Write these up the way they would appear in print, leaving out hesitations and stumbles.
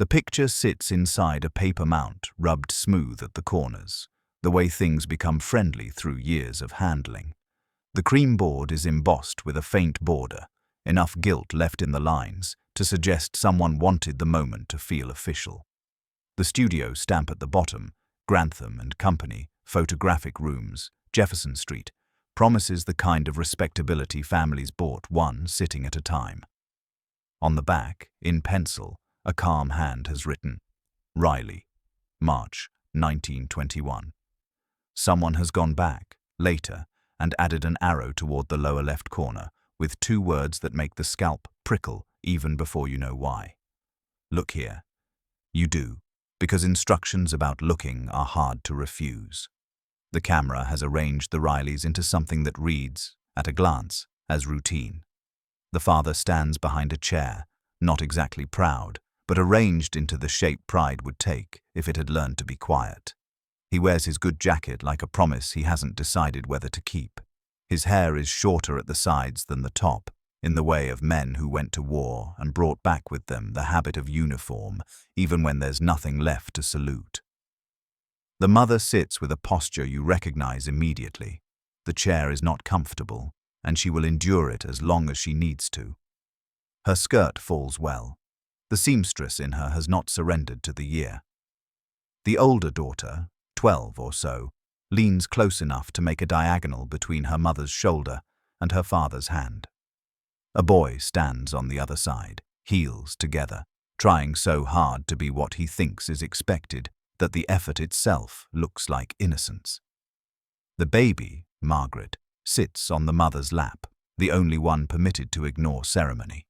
The picture sits inside a paper mount rubbed smooth at the corners, the way things become friendly through years of handling. The cream board is embossed with a faint border, enough gilt left in the lines to suggest someone wanted the moment to feel official. The studio stamp at the bottom, Grantham and Company, Photographic Rooms, Jefferson Street, promises the kind of respectability families bought one sitting at a time. On the back, in pencil, a calm hand has written, Riley, March 1921. Someone has gone back, later, and added an arrow toward the lower left corner, with 2 words that make the scalp prickle even before you know why. Look here. You do, because instructions about looking are hard to refuse. The camera has arranged the Rileys into something that reads, at a glance, as routine. The father stands behind a chair, not exactly proud, but arranged into the shape pride would take if it had learned to be quiet. He wears his good jacket like a promise he hasn't decided whether to keep. His hair is shorter at the sides than the top, in the way of men who went to war and brought back with them the habit of uniform, even when there's nothing left to salute. The mother sits with a posture you recognize immediately. The chair is not comfortable, and she will endure it as long as she needs to. Her skirt falls well. The seamstress in her has not surrendered to the year. The older daughter, 12 or so, leans close enough to make a diagonal between her mother's shoulder and her father's hand. A boy stands on the other side, heels together, trying so hard to be what he thinks is expected that the effort itself looks like innocence. The baby, Margaret, sits on the mother's lap, the only one permitted to ignore ceremony.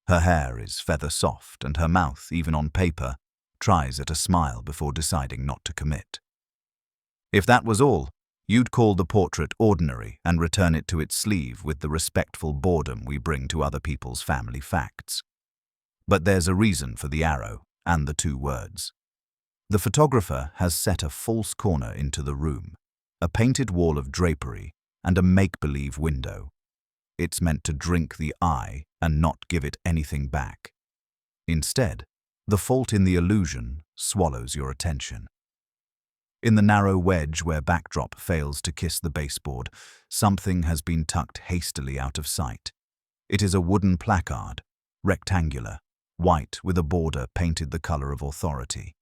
Her hair is feather soft and her mouth, even on paper, tries at a smile before deciding not to commit. If that was all, you'd call the portrait ordinary and return it to its sleeve with the respectful boredom we bring to other people's family facts. But there's a reason for the arrow and the 2 words. The photographer has set a false corner into the room, a painted wall of drapery and a make-believe window. It's meant to drink the eye and not give it anything back. Instead, the fault in the illusion swallows your attention. In the narrow wedge where backdrop fails to kiss the baseboard, something has been tucked hastily out of sight. It is a wooden placard, rectangular, white with a border painted the color of authority.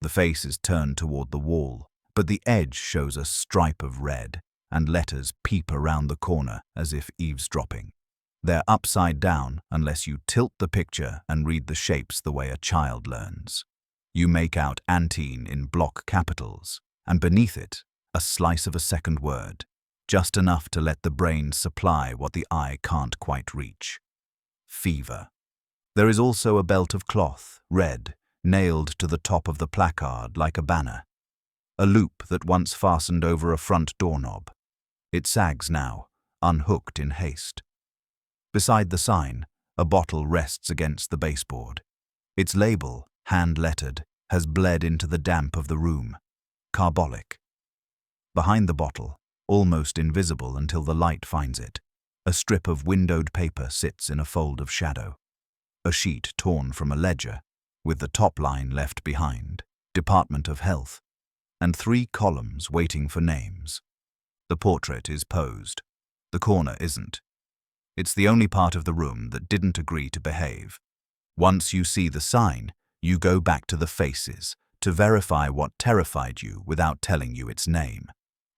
The face is turned toward the wall, but the edge shows a stripe of red, and letters peep around the corner as if eavesdropping. They're upside down unless you tilt the picture and read the shapes the way a child learns. You make out Antine in block capitals, and beneath it, a slice of a second word, just enough to let the brain supply what the eye can't quite reach. Fever. There is also a belt of cloth, red, nailed to the top of the placard like a banner. A loop that once fastened over a front doorknob. It sags now, unhooked in haste. Beside the sign, a bottle rests against the baseboard. Its label, hand-lettered, has bled into the damp of the room. Carbolic. Behind the bottle, almost invisible until the light finds it, a strip of windowed paper sits in a fold of shadow. A sheet torn from a ledger, with the top line left behind, Department of Health, and 3 columns waiting for names. The portrait is posed. The corner isn't. It's the only part of the room that didn't agree to behave. Once you see the sign, you go back to the faces, to verify what terrified you without telling you its name.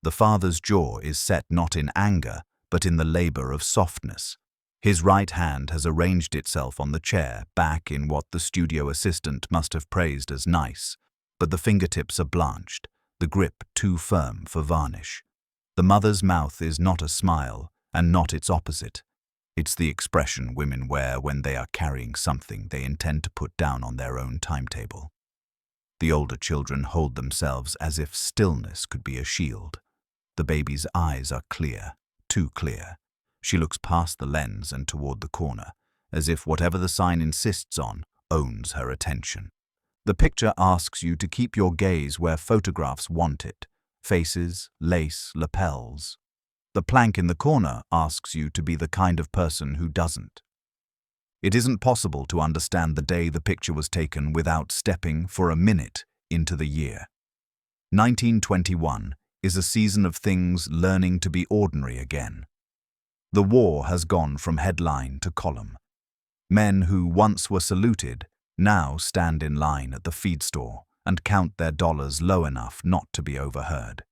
The father's jaw is set not in anger, but in the labor of softness. His right hand has arranged itself on the chair, back in what the studio assistant must have praised as nice, but the fingertips are blanched, the grip too firm for varnish. The mother's mouth is not a smile, and not its opposite. It's the expression women wear when they are carrying something they intend to put down on their own timetable. The older children hold themselves as if stillness could be a shield. The baby's eyes are clear, too clear. She looks past the lens and toward the corner, as if whatever the sign insists on owns her attention. The picture asks you to keep your gaze where photographs want it: faces, lace, lapels. The plank in the corner asks you to be the kind of person who doesn't. It isn't possible to understand the day the picture was taken without stepping for a minute into the year. 1921 is a season of things learning to be ordinary again. The war has gone from headline to column. Men who once were saluted now stand in line at the feed store and count their dollars low enough not to be overheard.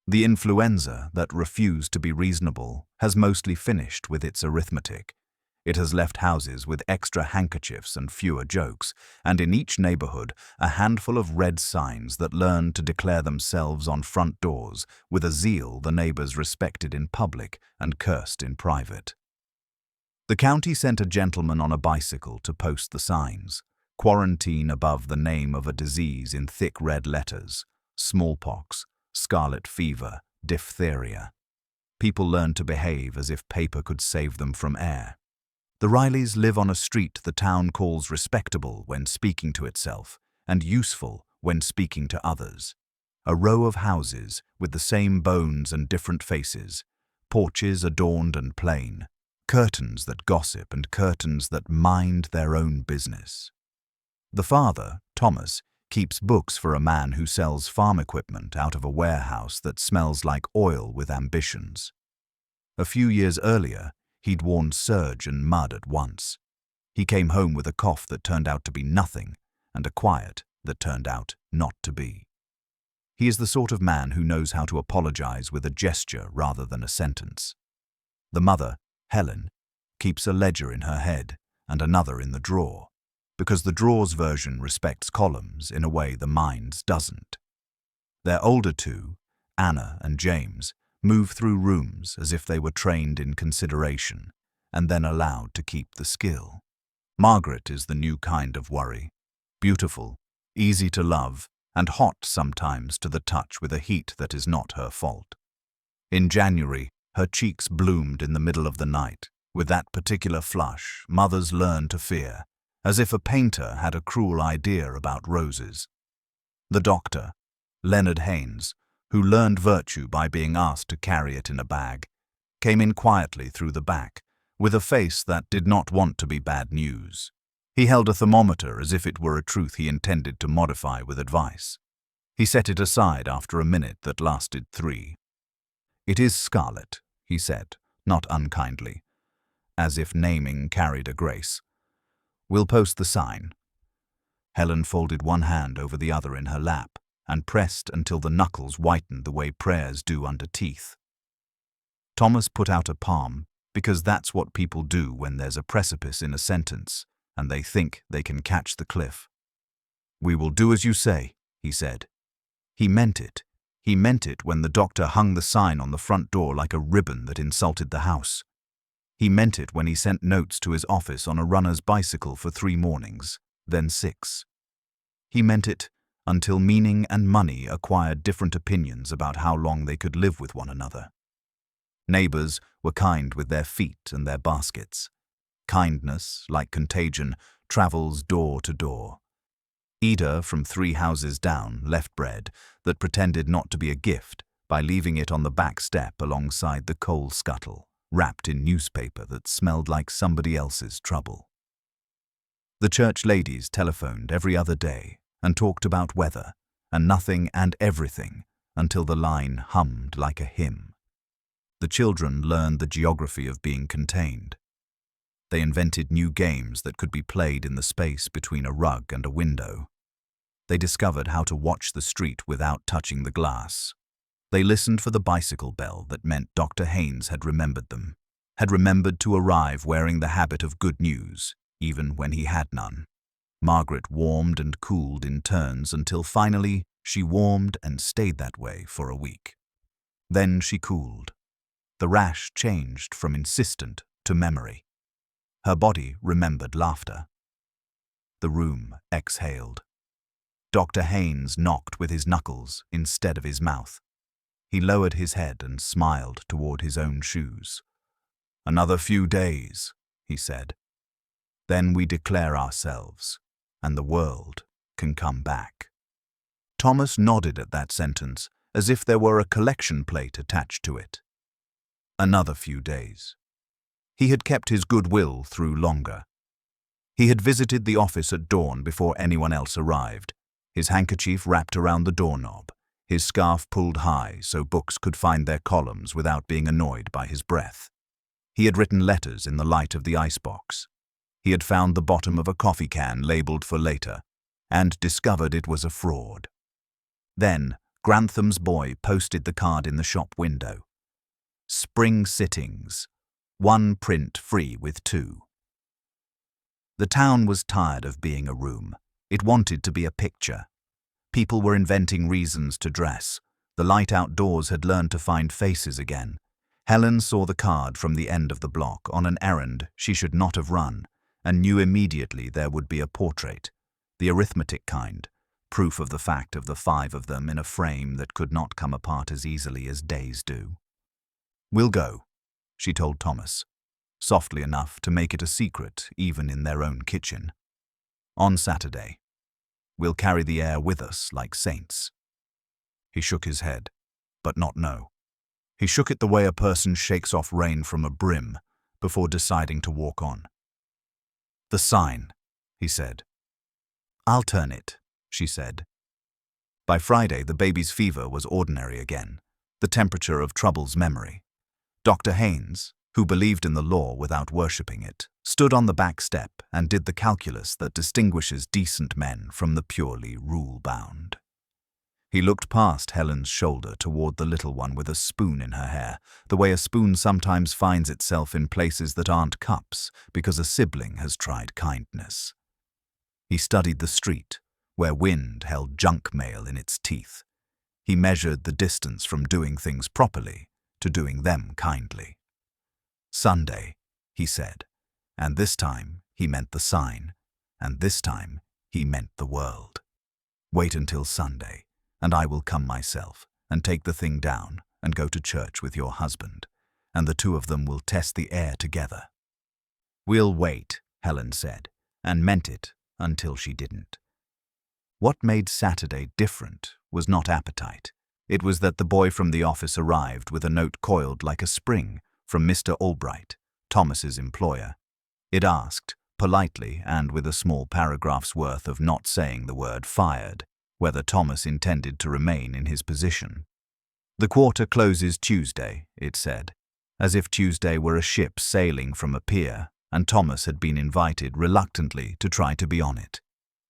The influenza that refused to be reasonable has mostly finished with its arithmetic. It has left houses with extra handkerchiefs and fewer jokes, and in each neighborhood a handful of red signs that learn to declare themselves on front doors with a zeal the neighbors respected in public and cursed in private. The county sent a gentleman on a bicycle to post the signs, quarantine above the name of a disease in thick red letters, smallpox, scarlet fever, diphtheria. People learned to behave as if paper could save them from air. The Rileys live on a street the town calls respectable when speaking to itself and useful when speaking to others. A row of houses with the same bones and different faces, porches adorned and plain, curtains that gossip and curtains that mind their own business. The father, Thomas, keeps books for a man who sells farm equipment out of a warehouse that smells like oil with ambitions. A few years earlier, he'd worn serge and mud at once. He came home with a cough that turned out to be nothing and a quiet that turned out not to be. He is the sort of man who knows how to apologize with a gesture rather than a sentence. The mother, Helen, keeps a ledger in her head and another in the drawer, because the drawer's version respects columns in a way the mind's doesn't. Their older two, Anna and James, move through rooms as if they were trained in consideration and then allowed to keep the skill. Margaret is the new kind of worry, beautiful, easy to love, and hot sometimes to the touch with a heat that is not her fault. In January, her cheeks bloomed in the middle of the night, with that particular flush mothers learn to fear, as if a painter had a cruel idea about roses. The doctor, Leonard Haynes, who learned virtue by being asked to carry it in a bag, came in quietly through the back, with a face that did not want to be bad news. He held a thermometer as if it were a truth he intended to modify with advice. He set it aside after a minute that lasted 3. "It is scarlet," he said, not unkindly, as if naming carried a grace. "We'll post the sign." Helen folded one hand over the other in her lap and pressed until the knuckles whitened the way prayers do under teeth. Thomas put out a palm, because that's what people do when there's a precipice in a sentence and they think they can catch the cliff. "We will do as you say," he said. He meant it. He meant it when the doctor hung the sign on the front door like a ribbon that insulted the house. He meant it when he sent notes to his office on a runner's bicycle for 3 mornings, then 6. He meant it until meaning and money acquired different opinions about how long they could live with one another. Neighbors were kind with their feet and their baskets. Kindness, like contagion, travels door to door. Ida, from 3 houses down, left bread that pretended not to be a gift by leaving it on the back step alongside the coal scuttle, wrapped in newspaper that smelled like somebody else's trouble. The church ladies telephoned every other day and talked about weather and nothing and everything until the line hummed like a hymn. The children learned the geography of being contained. They invented new games that could be played in the space between a rug and a window. They discovered how to watch the street without touching the glass. They listened for the bicycle bell that meant Dr. Haynes had remembered them, had remembered to arrive wearing the habit of good news, even when he had none. Margaret warmed and cooled in turns until finally she warmed and stayed that way for a week. Then she cooled. The rash changed from insistent to memory. Her body remembered laughter. The room exhaled. Dr. Haynes knocked with his knuckles instead of his mouth. He lowered his head and smiled toward his own shoes. "Another few days," he said. "Then we declare ourselves, and the world can come back." Thomas nodded at that sentence as if there were a collection plate attached to it. Another few days. He had kept his goodwill through longer, He had visited the office at dawn before anyone else arrived, his handkerchief wrapped around the doorknob, his scarf pulled high so books could find their columns without being annoyed by his breath. He had written letters in the light of the icebox. He had found the bottom of a coffee can labeled for later, and discovered it was a fraud. Then, Grantham's boy posted the card in the shop window. Spring sittings. 1 print free with 2. The town was tired of being a room. It wanted to be a picture. People were inventing reasons to dress. The light outdoors had learned to find faces again. Helen saw the card from the end of the block on an errand she should not have run, and knew immediately there would be a portrait, the arithmetic kind, proof of the fact of the 5 of them in a frame that could not come apart as easily as days do. "We'll go," she told Thomas, softly enough to make it a secret even in their own kitchen. "On Saturday. We'll carry the air with us like saints." He shook his head, but not no. He shook it the way a person shakes off rain from a brim before deciding to walk on. "The sign," he said. "I'll turn it," she said. By Friday, the baby's fever was ordinary again, the temperature of trouble's memory. Dr. Haynes, who believed in the law without worshipping it, stood on the back step and did the calculus that distinguishes decent men from the purely rule-bound. He looked past Helen's shoulder toward the little one with a spoon in her hair, the way a spoon sometimes finds itself in places that aren't cups because a sibling has tried kindness. He studied the street, where wind held junk mail in its teeth. He measured the distance from doing things properly to doing them kindly. "Sunday," he said, and this time he meant the sign, and this time he meant the world. "Wait until Sunday, and I will come myself and take the thing down and go to church with your husband, and the 2 of them will test the air together." "We'll wait," Helen said, and meant it until she didn't. What made Saturday different was not appetite. It was that the boy from the office arrived with a note coiled like a spring from Mr. Albright, Thomas's employer. It asked, politely and with a small paragraph's worth of not saying the word fired, whether Thomas intended to remain in his position. "The quarter closes Tuesday," it said, as if Tuesday were a ship sailing from a pier, and Thomas had been invited reluctantly to try to be on it.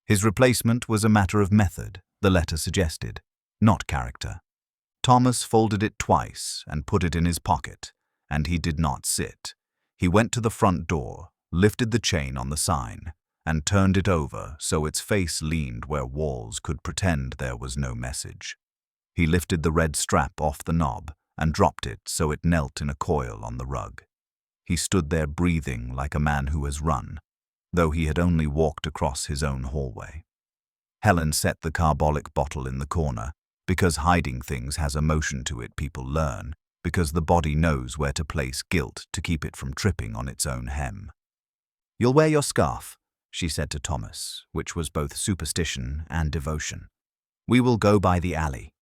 His replacement was a matter of method, the letter suggested, not character. Thomas folded it twice and put it in his pocket, and he did not sit. He went to the front door, lifted the chain on the sign, and turned it over so its face leaned where walls could pretend there was no message. He lifted the red strap off the knob and dropped it so it knelt in a coil on the rug. He stood there breathing like a man who has run, though he had only walked across his own hallway. Helen set the carbolic bottle in the corner, because hiding things has a motion to it people learn, because the body knows where to place guilt to keep it from tripping on its own hem. "You'll wear your scarf," she said to Thomas, which was both superstition and devotion. "We will go by the alley."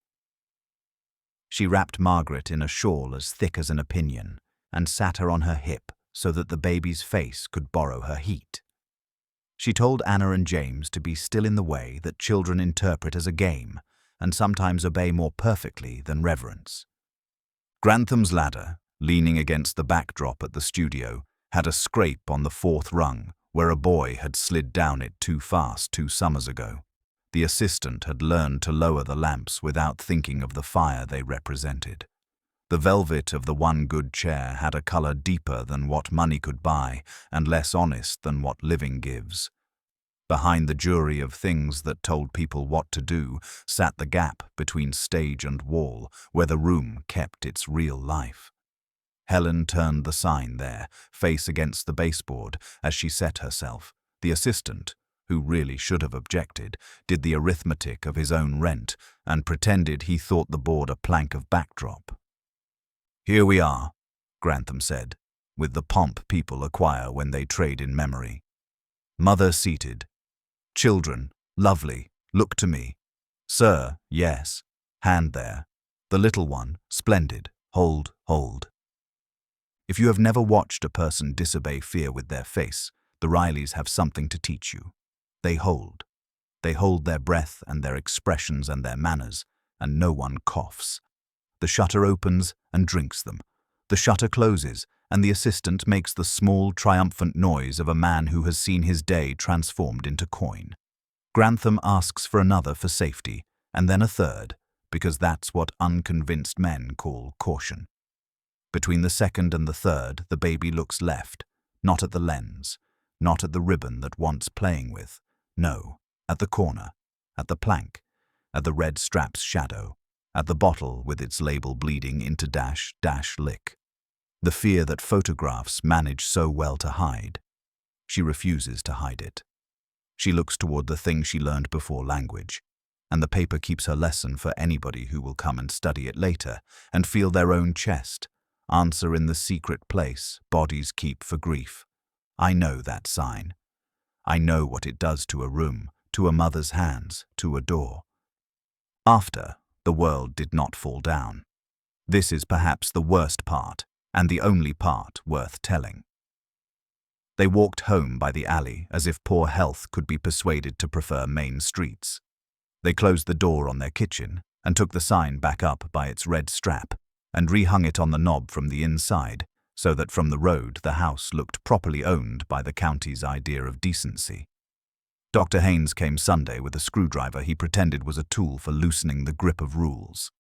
She wrapped Margaret in a shawl as thick as an opinion and sat her on her hip so that the baby's face could borrow her heat. She told Anna and James to be still in the way that children interpret as a game and sometimes obey more perfectly than reverence. Grantham's ladder, leaning against the backdrop at the studio, had a scrape on the 4th rung where a boy had slid down it too fast 2 summers ago. The assistant had learned to lower the lamps without thinking of the fire they represented. The velvet of the one good chair had a color deeper than what money could buy and less honest than what living gives. Behind the jury of things that told people what to do sat the gap between stage and wall where the room kept its real life. Helen turned the sign there, face against the baseboard, as she set herself. The assistant, who really should have objected, did the arithmetic of his own rent and pretended he thought the board a plank of backdrop. "Here we are," Grantham said, with the pomp people acquire when they trade in memory. "Mother seated. Children, lovely, look to me. Sir, yes. Hand there. The little one, splendid. Hold, hold." If you have never watched a person disobey fear with their face, The Rileys have something to teach you. They hold. They hold their breath and their expressions and their manners, and no one coughs. The shutter opens and drinks them. The shutter closes, and the assistant makes the small, triumphant noise of a man who has seen his day transformed into coin. Grantham asks for another for safety, and then a third, because that's what unconvinced men call caution. Between the second and the third, the baby looks left, not at the lens, not at the ribbon that wants playing with, no, at the corner, at the plank, at the red strap's shadow, at the bottle with its label bleeding into dash, dash, lick. The fear that photographs manage so well to hide. She refuses to hide it. She looks toward the thing she learned before language, and the paper keeps her lesson for anybody who will come and study it later and feel their own chest, answer in the secret place bodies keep for grief. I know that sign. I know what it does to a room, to a mother's hands, to a door. After, the world did not fall down. This is perhaps the worst part, and the only part worth telling. They walked home by the alley as if poor health could be persuaded to prefer main streets. They closed the door on their kitchen and took the sign back up by its red strap and rehung it on the knob from the inside so that from the road the house looked properly owned by the county's idea of decency. Dr. Haynes came Sunday with a screwdriver he pretended was a tool for loosening the grip of rules.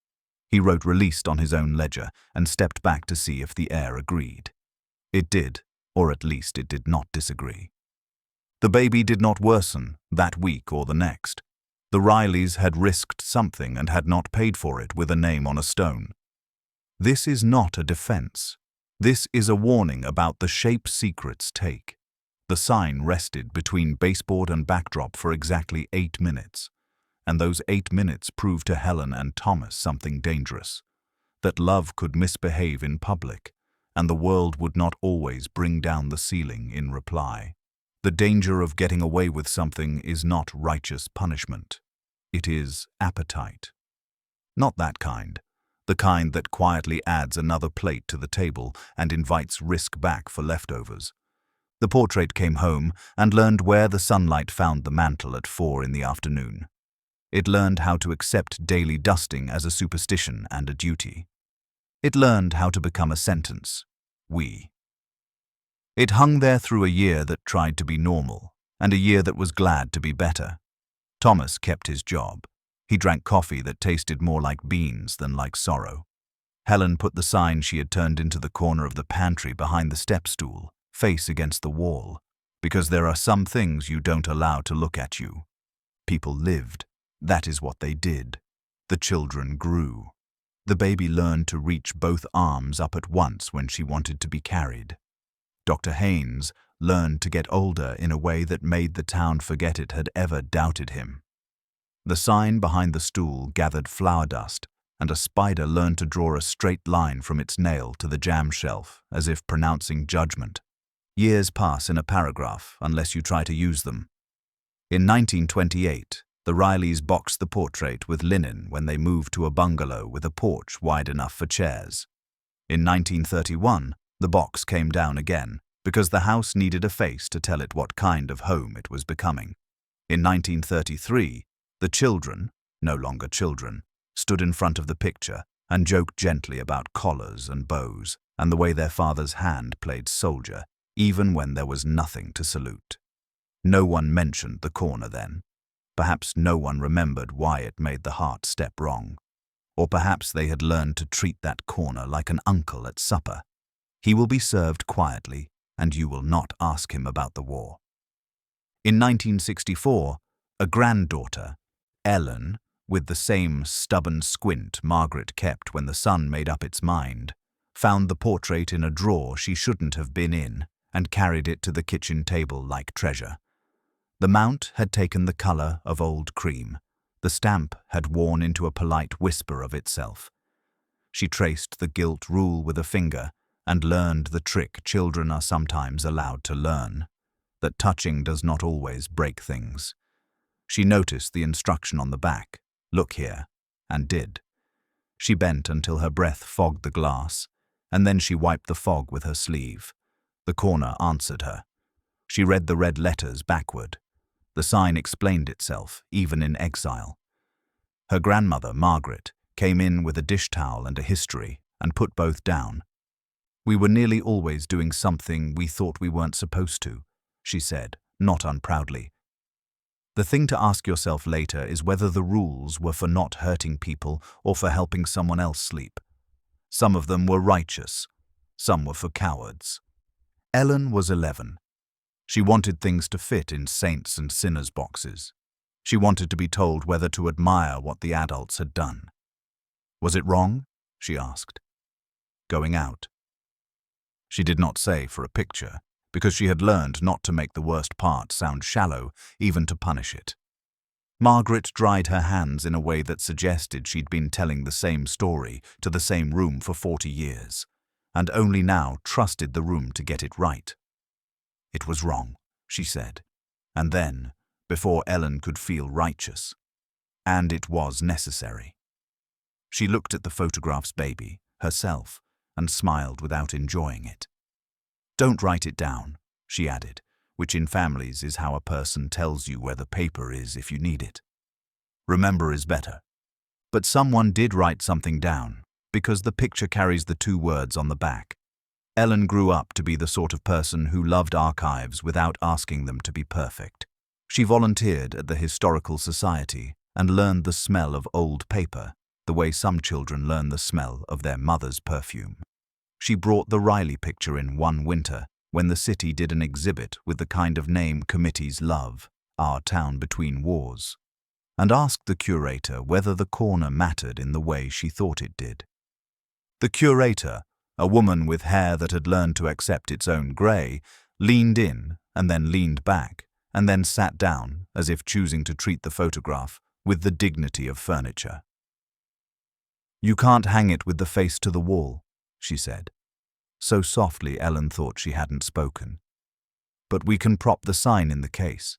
He wrote released on his own ledger and stepped back to see if the air agreed. It did, or at least it did not disagree. The baby did not worsen that week or the next. The Rileys had risked something and had not paid for it with a name on a stone. This is not a defense. This is a warning about the shape secrets take. The sign rested between baseboard and backdrop for exactly 8 minutes. And those 8 minutes proved to Helen and Thomas something dangerous. That love could misbehave in public, and the world would not always bring down the ceiling in reply. The danger of getting away with something is not righteous punishment. It is appetite. Not that kind. The kind that quietly adds another plate to the table and invites risk back for leftovers. The portrait came home and learned where the sunlight found the mantel at 4 in the afternoon. It learned how to accept daily dusting as a superstition and a duty. It learned how to become a sentence. We. It hung there through a year that tried to be normal, and a year that was glad to be better. Thomas kept his job. He drank coffee that tasted more like beans than like sorrow. Helen put the sign she had turned into the corner of the pantry behind the step stool, face against the wall, because there are some things you don't allow to look at you. People lived. That is what they did. The children grew. The baby learned to reach both arms up at once when she wanted to be carried. Dr. Haynes learned to get older in a way that made the town forget it had ever doubted him. The sign behind the stool gathered flour dust, and a spider learned to draw a straight line from its nail to the jam shelf, as if pronouncing judgment. Years pass in a paragraph unless you try to use them. In 1928, the Rileys boxed the portrait with linen when they moved to a bungalow with a porch wide enough for chairs. In 1931, the box came down again because the house needed a face to tell it what kind of home it was becoming. In 1933, the children, no longer children, stood in front of the picture and joked gently about collars and bows and the way their father's hand played soldier, even when there was nothing to salute. No one mentioned the corner then. Perhaps no one remembered why it made the heart step wrong. Or perhaps they had learned to treat that corner like an uncle at supper. He will be served quietly, and you will not ask him about the war. In 1964, a granddaughter, Ellen, with the same stubborn squint Margaret kept when the sun made up its mind, found the portrait in a drawer she shouldn't have been in and carried it to the kitchen table like treasure. The mount had taken the color of old cream. The stamp had worn into a polite whisper of itself. She traced the gilt rule with a finger and learned the trick children are sometimes allowed to learn, that touching does not always break things. She noticed the instruction on the back, "Look here," and did. She bent until her breath fogged the glass, and then she wiped the fog with her sleeve. The corner answered her. She read the red letters backward. The sign explained itself, even in exile. Her grandmother, Margaret, came in with a dish towel and a history and put both down. "We were nearly always doing something we thought we weren't supposed to," she said, not unproudly. The thing to ask yourself later is whether the rules were for not hurting people or for helping someone else sleep. Some of them were righteous. Some were for cowards. Ellen was 11. She wanted things to fit in saints and sinners boxes. She wanted to be told whether to admire what the adults had done. Was it wrong? She asked. Going out. She did not say for a picture, because she had learned not to make the worst part sound shallow, even to punish it. Margaret dried her hands in a way that suggested she'd been telling the same story to the same room for 40 years, and only now trusted the room to get it right. It was wrong, she said, and then, before Ellen could feel righteous. And it was necessary. She looked at the photograph's baby, herself, and smiled without enjoying it. "Don't write it down," she added, which in families is how a person tells you where the paper is if you need it. Remember is better. But someone did write something down, because the picture carries the 2 words on the back. Ellen grew up to be the sort of person who loved archives without asking them to be perfect. She volunteered at the Historical Society and learned the smell of old paper, the way some children learn the smell of their mother's perfume. She brought the Riley picture in one winter when the city did an exhibit with the kind of name committees love, Our Town Between Wars, and asked the curator whether the corner mattered in the way she thought it did. The curator, a woman with hair that had learned to accept its own grey, leaned in and then leaned back and then sat down as if choosing to treat the photograph with the dignity of furniture. "You can't hang it with the face to the wall," she said. So softly Ellen thought she hadn't spoken. "But we can prop the sign in the case.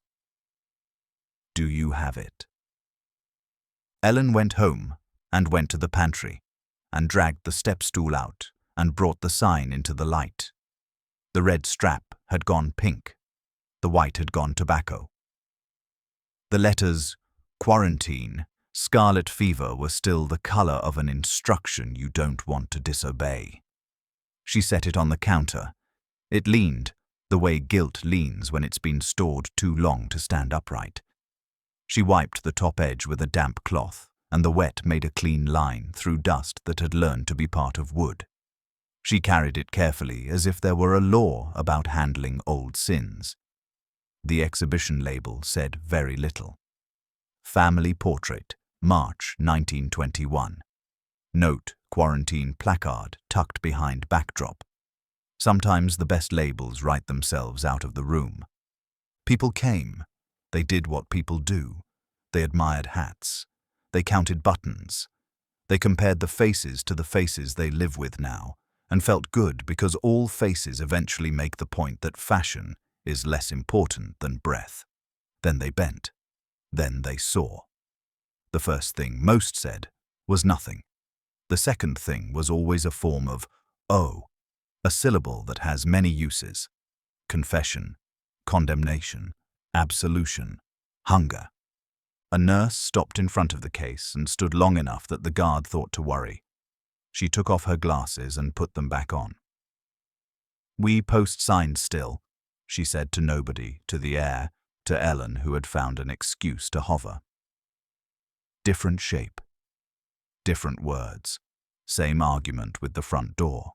Do you have it?" Ellen went home and went to the pantry and dragged the step stool out and brought the sign into the light. The red strap had gone pink. The white had gone tobacco. The letters quarantine, scarlet fever were still the color of an instruction you don't want to disobey. She set it on the counter. It leaned, the way guilt leans when it's been stored too long to stand upright. She wiped the top edge with a damp cloth, and the wet made a clean line through dust that had learned to be part of wood. She carried it carefully as if there were a law about handling old sins. The exhibition label said very little. Family Portrait, March 1921. Note, quarantine placard tucked behind backdrop. Sometimes the best labels write themselves out of the room. People came. They did what people do. They admired hats. They counted buttons. They compared the faces to the faces they live with now, and felt good because all faces eventually make the point that fashion is less important than breath. Then they bent. Then they saw. The first thing most said was nothing. The second thing was always a form of "oh," a syllable that has many uses: confession, condemnation, absolution, hunger. A nurse stopped in front of the case and stood long enough that the guard thought to worry. She took off her glasses and put them back on. "We post signs still," she said to nobody, to the air, to Ellen, who had found an excuse to hover. Different shape. Different words. Same argument with the front door.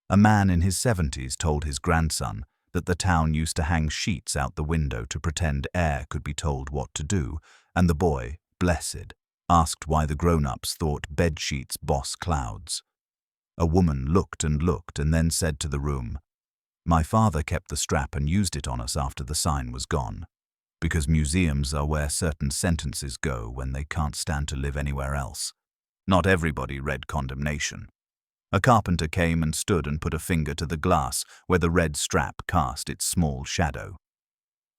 A man in his 70s told his grandson that the town used to hang sheets out the window to pretend air could be told what to do, and the boy, blessed, asked why the grown-ups thought bed sheets boss clouds. A woman looked and then said to the room, "My father kept the strap and used it on us after the sign was gone, because museums are where certain sentences go when they can't stand to live anywhere else." Not everybody read condemnation. A carpenter came and stood and put a finger to the glass where the red strap cast its small shadow.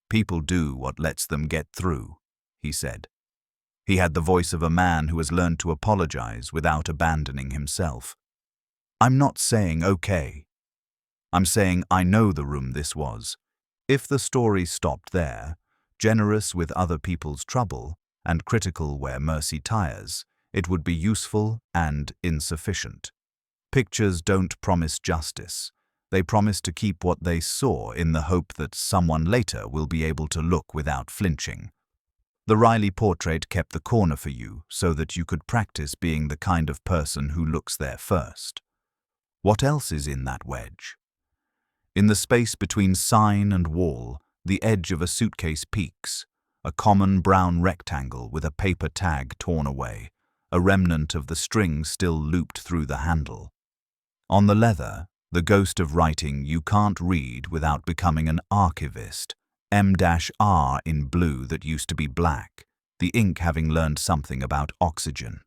"People do what lets them get through," he said. He had the voice of a man who has learned to apologize without abandoning himself. "I'm not saying okay. I'm saying I know the room this was. If the story stopped there, generous with other people's trouble and critical where mercy tires, it would be useful and insufficient. Pictures don't promise justice. They promise to keep what they saw in the hope that someone later will be able to look without flinching. The Riley portrait kept the corner for you so that you could practice being the kind of person who looks there first. What else is in that wedge? In the space between sign and wall, the edge of a suitcase peaks, a common brown rectangle with a paper tag torn away, a remnant of the string still looped through the handle. On the leather, the ghost of writing you can't read without becoming an archivist, M-R in blue that used to be black, the ink having learned something about oxygen.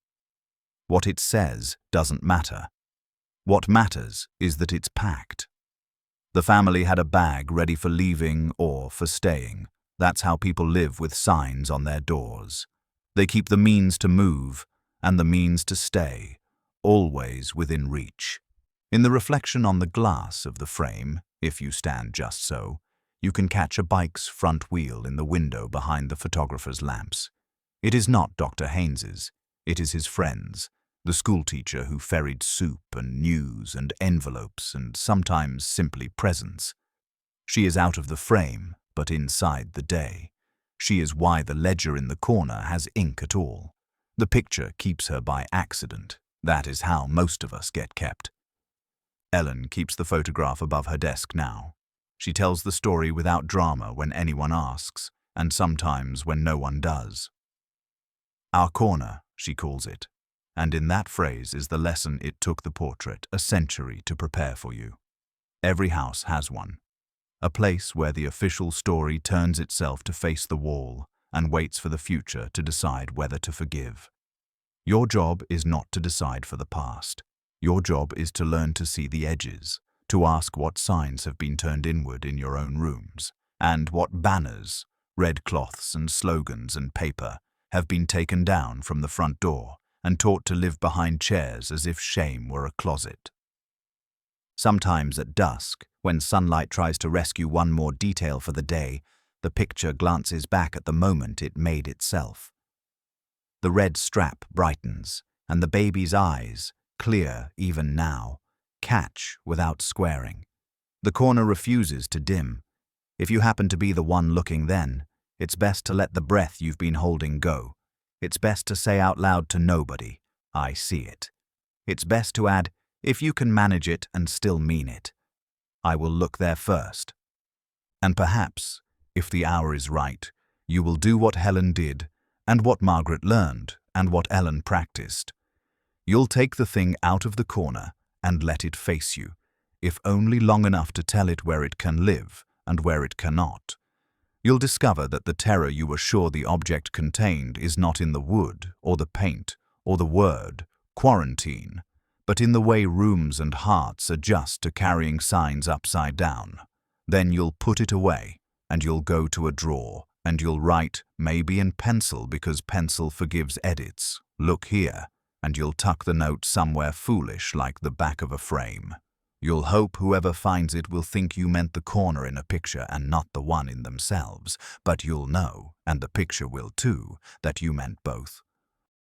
What it says doesn't matter. What matters is that it's packed. The family had a bag ready for leaving or for staying. That's how people live with signs on their doors. They keep the means to move and the means to stay, always within reach. In the reflection on the glass of the frame, if you stand just so, you can catch a bike's front wheel in the window behind the photographer's lamps. It is not Dr. Haynes's, it is his friend's, the schoolteacher who ferried soup and news and envelopes and sometimes simply presents. She is out of the frame, but inside the day. She is why the ledger in the corner has ink at all. The picture keeps her by accident. That is how most of us get kept. Ellen keeps the photograph above her desk now. She tells the story without drama when anyone asks, and sometimes when no one does. Our corner, she calls it, and in that phrase is the lesson it took the portrait a century to prepare for you. Every house has one, a place where the official story turns itself to face the wall and waits for the future to decide whether to forgive. Your job is not to decide for the past. Your job is to learn to see the edges, to ask what signs have been turned inward in your own rooms, and what banners, red cloths and slogans and paper have been taken down from the front door and taught to live behind chairs as if shame were a closet. Sometimes at dusk, when sunlight tries to rescue one more detail for the day, the picture glances back at the moment it made itself. The red strap brightens, and the baby's eyes, clear even now, catch without squaring. The corner refuses to dim. If you happen to be the one looking then, it's best to let the breath you've been holding go. It's best to say out loud to nobody, "I see it." It's best to add, if you can manage it and still mean it, "I will look there first." And perhaps, if the hour is right, you will do what Helen did, and what Margaret learned, and what Ellen practiced. You'll take the thing out of the corner and let it face you, if only long enough to tell it where it can live and where it cannot. You'll discover that the terror you were sure the object contained is not in the wood or the paint or the word quarantine, but in the way rooms and hearts adjust to carrying signs upside down. Then you'll put it away, and you'll go to a drawer, and you'll write, maybe in pencil because pencil forgives edits, "Look here," and you'll tuck the note somewhere foolish like the back of a frame. You'll hope whoever finds it will think you meant the corner in a picture and not the one in themselves, but you'll know, and the picture will too, that you meant both.